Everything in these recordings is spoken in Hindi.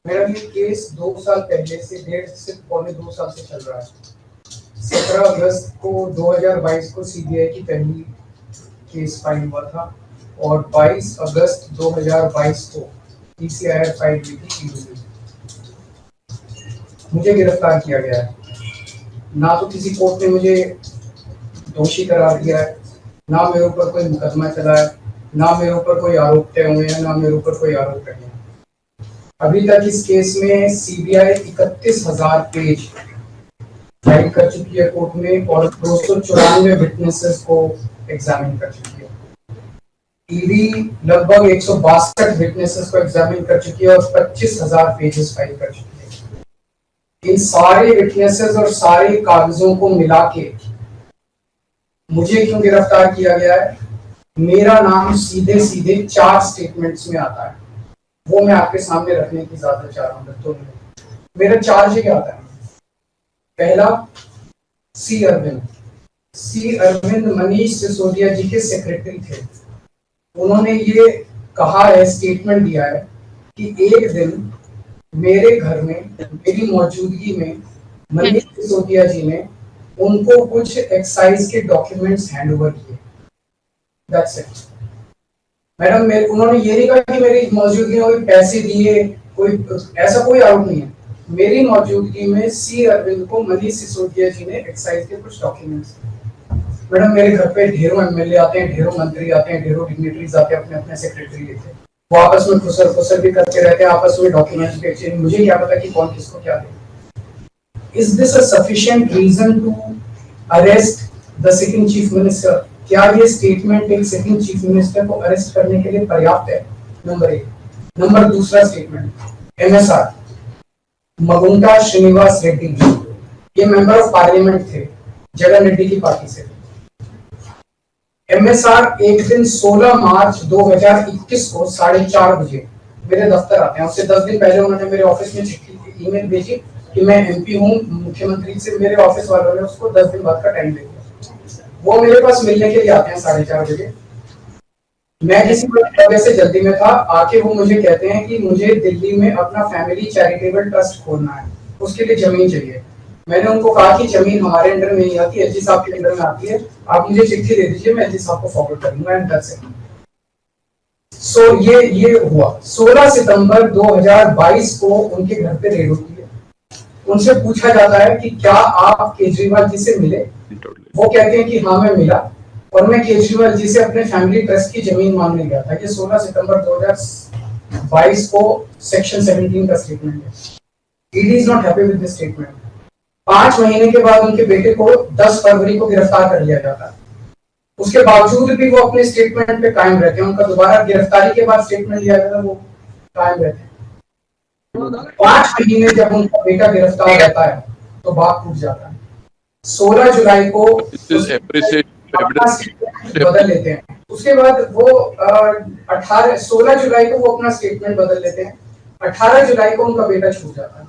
मेरा ये केस 2 साल पहले से 1.5 से 2 साल से चल रहा है। 17 अगस्त को 2022 को सीबीआई की पहली केस फाइल हुआ था और 22 अगस्त 2022 को पीसीआर फाइल हुई थी ईडी में। मुझे गिरफ्तार किया गया है। ना तो किसी कोर्ट ने मुझे दोषी करार दिया है, ना मेरे ऊपर कोई मुकदमा चला है, ना मेरे ऊपर कोई आरोप तय हुए हैं, ना मेरे ऊपर कोई आरोप नहीं है। अभी तक इस केस में सीबीआई 31,000 पेज फाइल कर चुकी है कोर्ट में और 294 विटनेसेस को एग्जामिन कर चुकी है। ईडी लगभग 162 विटनेसेस को एग्जामिन कर चुकी है और 25,000 पेजेस फाइल कर चुकी है। इन सारे विटनेसेस और सारे कागजों को मिला के मुझे क्यों गिरफ्तार किया गया है? मेरा नाम सीधे सीधे 4 स्टेटमेंट्स में आता है, वो मैं आपके सामने रखने की इजाजत चाह रहा हूँ। तो मेरा चार्ज क्या आता है? पहला, सी अरविंद मनीष सिसोदिया जी के सेक्रेटरी थे। उन्होंने ये कहा है, स्टेटमेंट दिया है कि एक दिन मेरे घर में मेरी मौजूदगी में मनीष सिसोदिया जी ने उनको कुछ एक्साइज के डॉक्यूमेंट्स हैंड ओवर किए। That's it madam. उन्होंने ये नहीं कहा कि मेरी मौजूदगी में कोई पैसे दिए, कोई ऐसा कोई आरोप नहीं है। मेरी मौजूदगी में सी अरविंद को मनीष सिसोदिया जी ने एक्साइज के कुछ डॉक्यूमेंट्स। मैडम, मेरे घर पे ढेरों एमएलए आते हैं, ढेरों मंत्री आते हैं, ढेरों डिग्निटरीज आते हैं, अपने अपने सेक्रेटरी लेते हैं, वो आपस में खुसर भी करते रहते हैं, आपस में डॉक्यूमेंट्स भी एक्सचेंज। मुझे क्या पता कि कौन किसको क्या दे। Is this a sufficient reason to arrest the sitting chief minister? क्या ये स्टेटमेंट एक सिटिंग चीफ मिनिस्टर को अरेस्ट करने के लिए पर्याप्त है? नंबर 1। नंबर दूसरा स्टेटमेंट, एमएसआर मगुंटा श्रीनिवास रेड्डी, ये मेंबर ऑफ पार्लियामेंट थे, जगन रेड्डी की पार्टी से। एमएसआर एक दिन 16 मार्च 2021 को 4:30 बजे मेरे दफ्तर आते हैं। उससे 10 दिन पहले उन्होंने मेरे ऑफिस में चिट्ठी ईमेल भेजी कि मैं एमपी हूँ, मुख्यमंत्री से मेरे ऑफिस वालों ने उसको 10 दिन बाद का टाइम दे दिया। वो मेरे पास मिलने के लिए आते हैं 4:30 बजे। मैं किसी वजह से जल्दी में था, आके वो मुझे कहते हैं कि मुझे दिल्ली में अपना फैमिली चैरिटेबल ट्रस्ट खोलना है, उसके लिए जमीन चाहिए। मैंने उनको कहा कि जमीन हमारे अंडर में नहीं आती, एलजी साहब के अंडर में आती है, आप मुझे चिट्ठी दे दीजिए, मैं एलजी साहब को फॉरवर्ड कर दूंगा एंड दैट्स इट। सो ये हुआ। 16 सितंबर 2022 को उनके घर पे रेड होती है। उनसे पूछा जाता है कि क्या आप केजरीवाल जी से मिले? वो कहते हैं कि हाँ मैं मिला और मैं केजरीवाल जी से अपने फैमिली ट्रस्ट की जमीन मांगने गया था। ये 16 सितंबर 2022 को सेक्शन 17 का स्टेटमेंट है। ED is not happy with this statement. 5 महीने के बाद उनके बेटे को 10 फरवरी को गिरफ्तार कर लिया जाता है। उसके बावजूद भी वो अपने स्टेटमेंट पे कायम रहते हैं। उनका दोबारा गिरफ्तारी के बाद स्टेटमेंट लिया गया था, वो कायम रहते हैं। 5 महीने जब उनका बेटा गिरफ्तार रहता है तो बात टूट जाता है। 16 जुलाई को बदल लेते हैं। उसके बाद वो 16 जुलाई को वो अपना स्टेटमेंट बदल लेते हैं। 18 जुलाई को उनका बेटा छूट जाता है।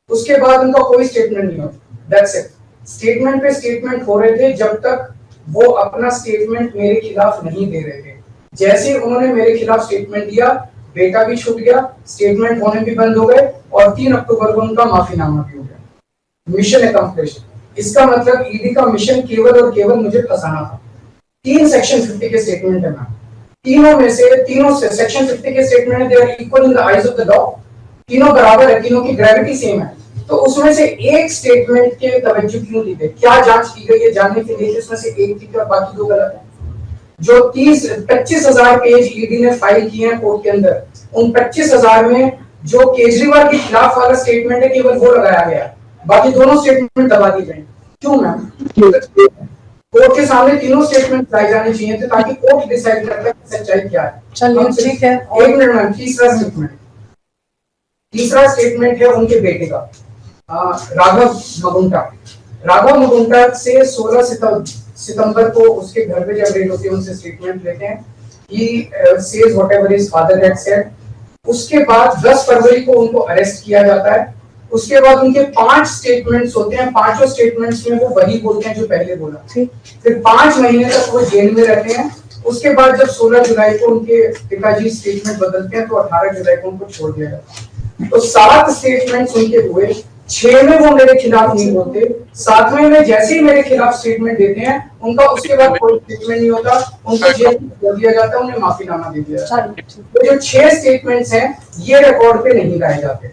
उसके बाद उनका कोई स्टेटमेंट नहीं होता। That's it. स्टेटमेंट पे स्टेटमेंट हो रहे थे जब तक वो अपना स्टेटमेंट मेरे खिलाफ नहीं दे रहे थे। जैसे उन्होंने मेरे खिलाफ स्टेटमेंट दिया, बेटा भी छूट गया, स्टेटमेंट होने भी बंद हो गए और 3 अक्टूबर को उनका माफीनामा भी हो गया। Mission accomplished. इसका मतलब ईडी का मिशन केवल और केवल मुझे फंसाना था। 3 सेक्शन 50 के स्टेटमेंट है मैम। तीनों से सेक्शन 50 के स्टेटमेंट है, they are equal in the eyes of the law. तीनों बराबर है, तीनों की ग्रेविटी सेम है। तो उसमें से एक स्टेटमेंट के तवज्जो क्यों दी गई? क्या जांच की गई है जानने के लिए उसमें से एक ठीक है और बाकी 2 गलत है। जो 25,000 पेज ईडी ने फाइल किए हैं कोर्ट के अंदर, उन 25,000 में जो केजरीवाल के खिलाफ वाला स्टेटमेंट है केवल वो लगाया गया, बाकी दोनों स्टेटमेंट दबा दिए गए। क्यों मैम? कोर्ट के सामने तीनों स्टेटमेंट लाए जाने चाहिए थे ताकि कोर्ट डिसाइड कर ले सच्चाई क्या है। चलिए ठीक है। 1 मिनट मैम। तीसरा स्टेटमेंट है उनके बेटे का, राघव मगुंटा से 16 सितंबर को उसके घर पे जब रेड होती है उनसे स्टेटमेंट लेते हैं। He says whatever his father had said। उसके बाद 10 फरवरी को उनको अरेस्ट किया जाता है। उसके बाद उनके 5 स्टेटमेंट्स होते हैं। 5 स्टेटमेंट्स में वो वही बोलते हैं जो पहले बोला। फिर 5 महीने तक वो जेल में रहते हैं। उसके बाद जब 16 जुलाई को उनके पिताजी स्टेटमेंट बदलते हैं तो 18 जुलाई को उनको छोड़ दिया जाता है। तो 7 स्टेटमेंट्स उनके हुए, 6 में वो मेरे खिलाफ नहीं बोलते, 7वें में जैसे ही मेरे खिलाफ स्टेटमेंट देते हैं उनका उसके बाद कोई स्टेटमेंट नहीं होता, उनको जेल में कर दिया जाता है, उन्हें माफीनामा दे दिया जाता है। तो जो 6 स्टेटमेंट्स हैं ये रिकॉर्ड पे नहीं लाए जाते।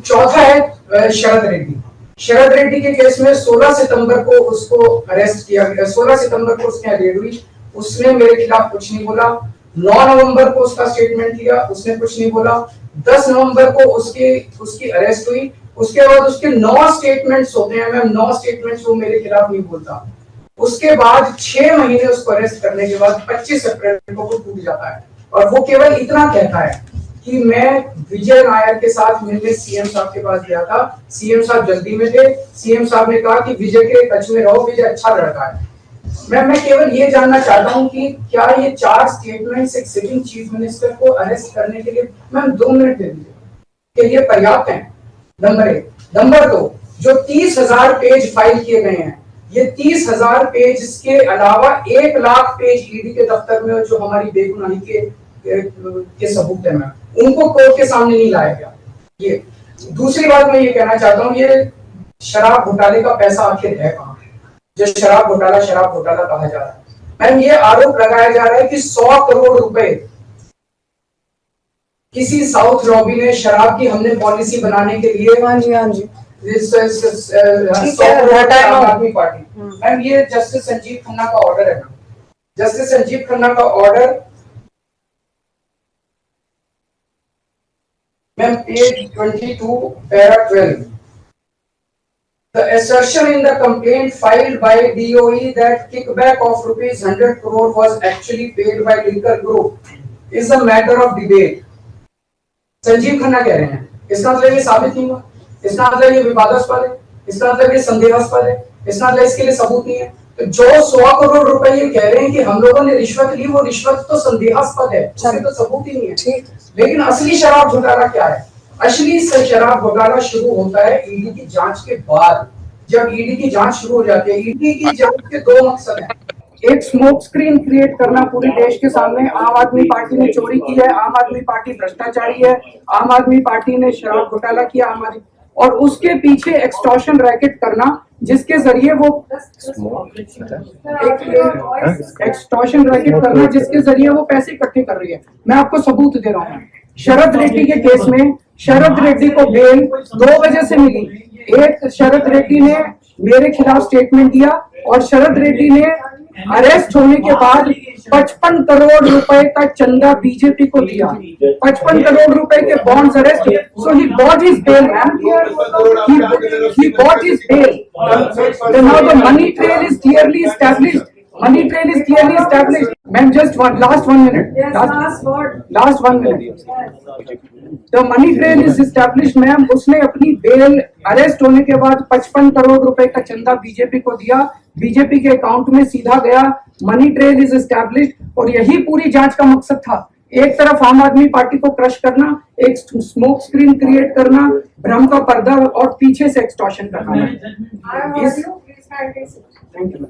चौथा है शरद रेड्डी। शरद रेड्डी के केस में 16 सितंबर को उसको अरेस्ट किया गया, 16 सितंबर को उसने रेड हुई, उसने मेरे खिलाफ कुछ नहीं बोला। 9 नवंबर को उसका स्टेटमेंट लिया, उसने कुछ नहीं बोला। 10 नवंबर को उसकी अरेस्ट हुई, उसके बाद उसके 9 स्टेटमेंट्स होते हैं मैम, 9 स्टेटमेंट्स वो मेरे खिलाफ नहीं बोलता। उसके बाद 6 महीने उसको अरेस्ट करने के बाद 25 अप्रैल को वो टूट जाता है और वो केवल इतना कहता है कि मैं विजय नायर के साथ मिलने सीएम साहब के पास गया था, सीएम साहब जल्दी में थे, सीएम साहब ने कहा कि विजय के टच में रहो, विजय अच्छा लड़का है। मैं केवल ये जानना चाहता हूं कि क्या ये 4 स्टेटमेंट्स एक सिटिंग चीफ मिनिस्टर को अरेस्ट करने के लिए मैम 2 मिनट दे दीजिए के लिए पर्याप्त है? नंबर 1। नंबर 2, जो 30,000 पेज फाइल किए गए हैं, ये 30,000 पेज के अलावा 1 लाख पेज ईडी के दफ्तर में जो हमारी बेगुनाही के सबूत है मैम, उनको कोर्ट के सामने नहीं लाया गया। ये दूसरी बात मैं ये कहना चाहता हूँ, ये शराब घोटाले का पैसा आखिर है कहाँ, जो शराब घोटाला कहा जा रहा है मैम, ये आरोप लगाया जा रहा है कि 100 करोड़ रुपए किसी साउथ लॉबी ने शराब की हमने पॉलिसी बनाने के लिए आदमी पार्टी मैम, ये जस्टिस संजीव खन्ना का ऑर्डर है मैम, जस्टिस संजीव खन्ना का order ma'am, page 22 para 12. The assertion in the complaint filed by DOE that kickback of rupees 100 crore was actually paid by Liquor Group is a matter of debate. Sanjeev Khanna कह रहे हैं, इसका मतलब ये साबित नहीं हुआ, इसका मतलब ये विवादास्पद है, इसका मतलब ये संदेहास्पद है, इसका मतलब इसके लिए सबूत नहीं है। तो जो 100 करोड़ रुपए ये कह रहे हैं कि हम लोगों ने रिश्वत ली, वो रिश्वत तो संदेहास्पद है, उसमें तो सबूत ही नहीं है। लेकिन असली शराब घोटाला क्या है? असली शराब घोटाला शुरू होता है ईडी की जांच के बाद। जब ईडी की जांच शुरू हो जाती है, ईडी की जांच के 2 मकसद हैं। एक स्मोक स्क्रीन क्रिएट करना पूरे देश के सामने, आम आदमी पार्टी ने चोरी की है, आम आदमी पार्टी भ्रष्टाचारी है, आम आदमी पार्टी ने शराब घोटाला किया, और उसके पीछे एक्सटॉर्शन रैकेट करना जिसके जरिए वो एक्सटॉर्शन रैकेट करना जिसके जरिए वो पैसे इकट्ठे कर रही है। मैं आपको सबूत दे रहा हूँ। शरद रेड्डी के केस में शरद रेड्डी को बेल 2 वजह से मिली। एक, शरद रेड्डी ने मेरे खिलाफ स्टेटमेंट दिया और शरद रेड्डी ने अरेस्ट होने के बाद 55 करोड़ रुपए का चंदा बीजेपी को दिया, 55 करोड़ रुपए के bonds arrest. So he bought his bail ma'am, he bought his bail. Now the money trail is clearly established. Money trail is clearly established. Ma'am, just last 1 minute. Last 1 minute. The money trail is established, ma'am. उसने अपनी बेल अरेस्ट होने के बाद 55 करोड़ रुपए का चंदा बीजेपी को दिया, बीजेपी के अकाउंट में सीधा गया। मनी ट्रेल इज एस्टैब्लिश्ड और यही पूरी जांच का मकसद था। एक तरफ आम आदमी पार्टी को क्रश करना, एक स्मोक स्क्रीन क्रिएट करना, भ्रम का पर्दा और पीछे से एक्सटॉर्शन करना। Thank you.